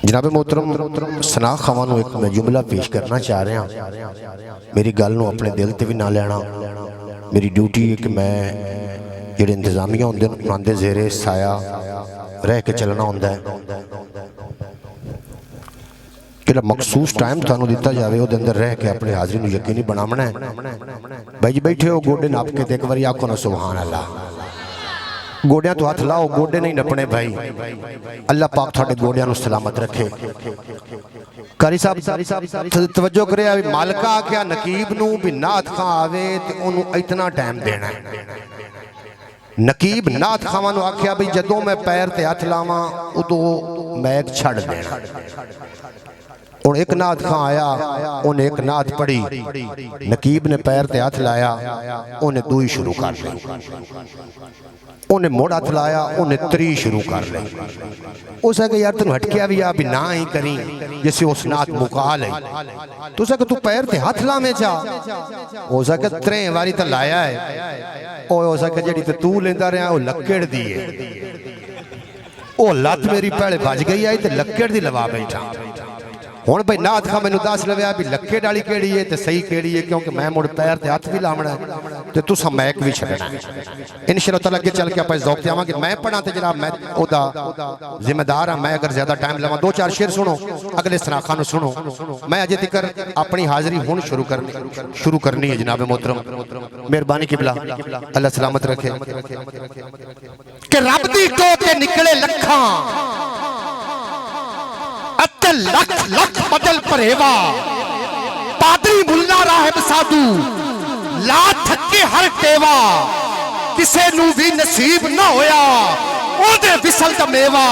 जनाब मोहतरम सना खान एक मैं जुमला पेश करना चाह रहा। मेरी गल नूं अपने दिल ते भी ना लेना। मेरी ड्यूटी है कि मैं जेडे इंतजामिया होंदे उन्हां दे ज़ेरे साया रह के चलना होंदा है। जेड़ा मखसूस टाइम थानू दिता जाए उहदे अंदर रह के अपनी हाज़री नूं यकीनी बनावना है। भाई जी बैठे हो गोडे नाप के एक बार आखो ना सुभान अल्लाह। गोडियां तो हाथ लाओ, गोडे नहीं नपने भाई। अल्लाह पाक थोड़े गोडियां नूं सलामत रखे। कारी साहब तवज्जो करे, मालका आख्या नकीब नूं भी नात खां आवे ते ओनू इतना टाइम देना है। नकीब नात खावां नूं आख्या भी जदों मैं पैर ते हाथ लावां उदों मैक छड़ देना। और एक नात खां आया, उन्हें एक नात पढ़ी, नकीब ने पैर ते हाथ लाया, उन्हें दूई शुरू कर ली। उन्हें मोड़ हाथ लाया, उन्हें त्री शुरू कर ली। उस आगे यार तेन हटकिया भी आ भी ना ही करी जैसे उस नात मुका ले। तो उस आगे तू पैर ते हाथ लावे जा, हो सके 3 वारी तो लाया है। ओ हो सके जेडी ते तू लेंदा रहा वो लक्कड़ दी है। ओ लत मेरी पहले बज गई आई ते लक्कड़ दी लवा बैठा। हुण भाई नाथ खां मैनू दस लव्या भी लक्के डाली केड़ी है ते सही केड़ी है, क्योंकि मैं मुड़ पैर ते हाथ भी लावना है ते तुसां मैक भी छड्डना है। इंशाअल्लाह ताला अगे चल के आपां ज़ौक ते आवांगे। मैं पढ़ा ते जनाब मैं ओदा जिम्मेदार हां। मैं अगर ज्यादा टाइम लवां 2-4 शेर सुनो, अगले सना खां नूं सुनो। मैं अजे तिकर अपनी हाज़री हुण शुरू करनी है जनाब मोहतरम। मेहरबानी किबला अल्लाह सलामत रखे। कि रब दी टोह ते निकले लखां लख लख बदल परेवा, पादरी मुल्ला राहिब साधु ला थके हर टेवा। किसे नू भी नसीब ना होया ओदे विसल दा मेवा,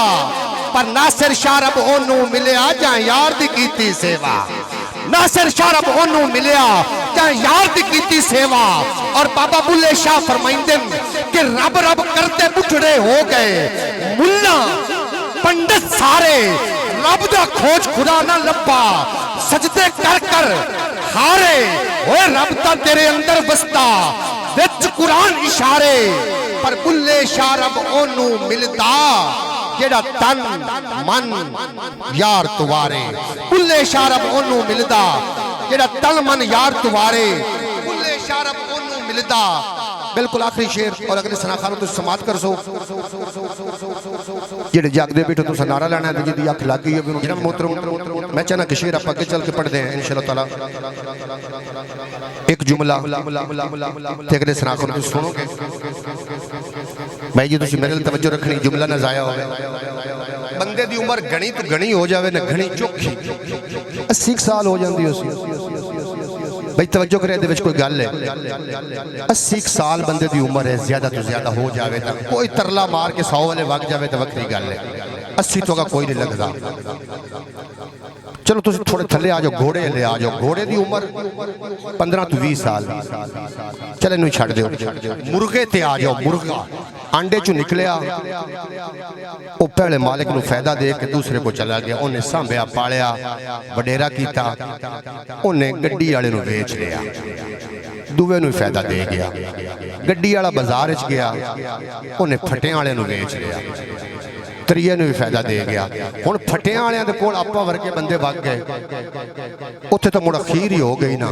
पर नासिर शारब ओनू मिलिया जां यार दी कीती सेवा। नासिर शारब ओनू मिलिया जां यार दी कीती सेवा। और बाबा बुल्ले शाह फरमाइंदे कि रब रब करते बुढ़ड़े हो गए, मुल्ला पंडित सारे रब दा खोज खुदा ना लब्बा। सजदे कर कर हारे ओए रब ता तेरे अंदर बसता, विच कुरान इशारे पर बुल्ले शाह रब ओनू मिलदा जेड़ा तन मन यार तुवारे। बुल्ले शाह रब ओनू मिलदा जेड़ा तन मन यार तुवारे। बुल्ले शाह रब ओनू मिलदा। बिल्कुल आखिरी शेर और अगले सना खान तुम समाप्त कर सो। जेडे जागदे बैठो तुम नारा लेना है जिहदी अख लग गई है जनाब मोहतरम। मैं चाहना कि शेर आप आगे चल के पढ़ते हैं इंशाअल्लाह ताला। एक जुमला ते अगले सना खान तुम सुनोगे। भाई जी तुम मेरे तवज्जो रखनी, जुमला ना जाया होवे। बंदे दी उम्र घनी तो घनी हो जावे ना घनी चोखी 80 साल हो जाती है। भाई तवज्जो करे, दे विच कोई गल है। 80 साल बंदे दी उम्र है, ज्यादा तो ज्यादा हो जावे तो कोई तरला मार के 100 वाले वग जावे तो वक्री गल है। 80 तो का कोई नहीं लगता। चलो तुम थोड़े थले आ जाओ, घोड़े ले आ जाओ। घोड़े की उम्र 15 तो 20 साल। चल इनू छड़ दो। मुर्गे ते आ जाओ। मुर्गा अंडे चू निकलिया, वो पहले मालिक नू फायदा दे के दूसरे को चला गया। उन्हें सांभया पालिया वडेरा किया, उन्हें गड्डी वाले नू बेच लिया, दूवे नू फायदा दे गया। गड्डी वाला बाजार च गया, उन्हें फटियां वाले नू बेच लिया, त्रीए नू भी फायदा दे गया। हुण फटियां वालियां दे कोल आपां वर्गे बंदे वग गए। उत्थे तो मुड़ अखीर ही हो गई ना।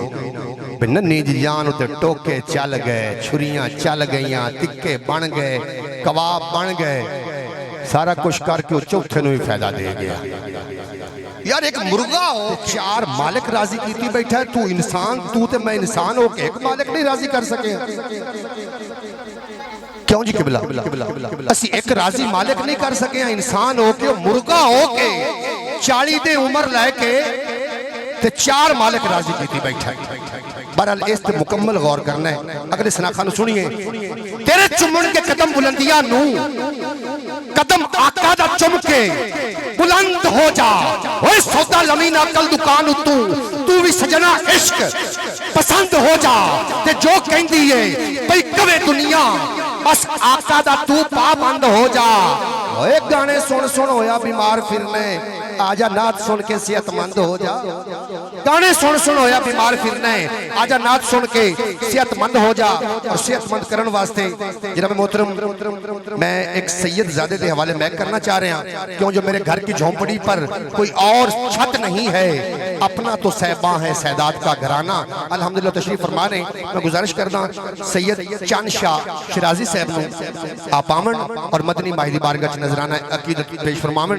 नन्ही जी जान उत्ते टोके चल गए, छुरियां चल गईयां, तिक्के बन गए, कबाब बन गए, सारा कुछ करके चौथे नू भी फायदा दे गया। यार एक मुर्गा हो 4 मालिक राजी कीती बैठा है। तू इंसान, तू ते मैं इंसान हो के एक मालिक नहीं राजी कर सके। क्यों जी किबला? असी एक राजी मालिक नहीं कर सके। इंसान हो के मुर्गा हो के 40 दे उम्र लैके ते 4 मालिक राजी कीती बैठा है। बहरहाल इस पे मुकम्मल गौर करना है। अगले सनाखा नू सुनिए। तेरे चुमन के कदम बुलंदियां नू, कदम आका दा चुम के बुलंद हो जा। ओए सौदा लमीना कल दुकान तू, तू भी सजना इश्क पसंद हो जा। ते जो कहंदी है भई कवे दुनिया बस आका दा तू पाबंद हो जा। ओए गाने सुन सुन होया बीमार फिरने आजा नात सुन के सेहतमंद हो जा। गाने सुन सुन होया बीमार फिरने आजा नात सुन के सेहतमंद हो जा। और सेहतमंद करने वास्ते जनाब मोहतरम मैं एक सैयद ज़ादे के हवाले मैं करना चाह रहा क्यों जो मेरे घर की झोंपड़ी पर कोई और छत नहीं है, अपना तो सहबा है सैदात का घराना। अल्हम्दुलिल्लाह तशरीफ फरमा ने मैं गुजारिश करदा सैयद चांद शाह शिराजी साहब ने आप आमन और मदनी माहिदी बारगाह नजराना अकीदत पेश फरमावन।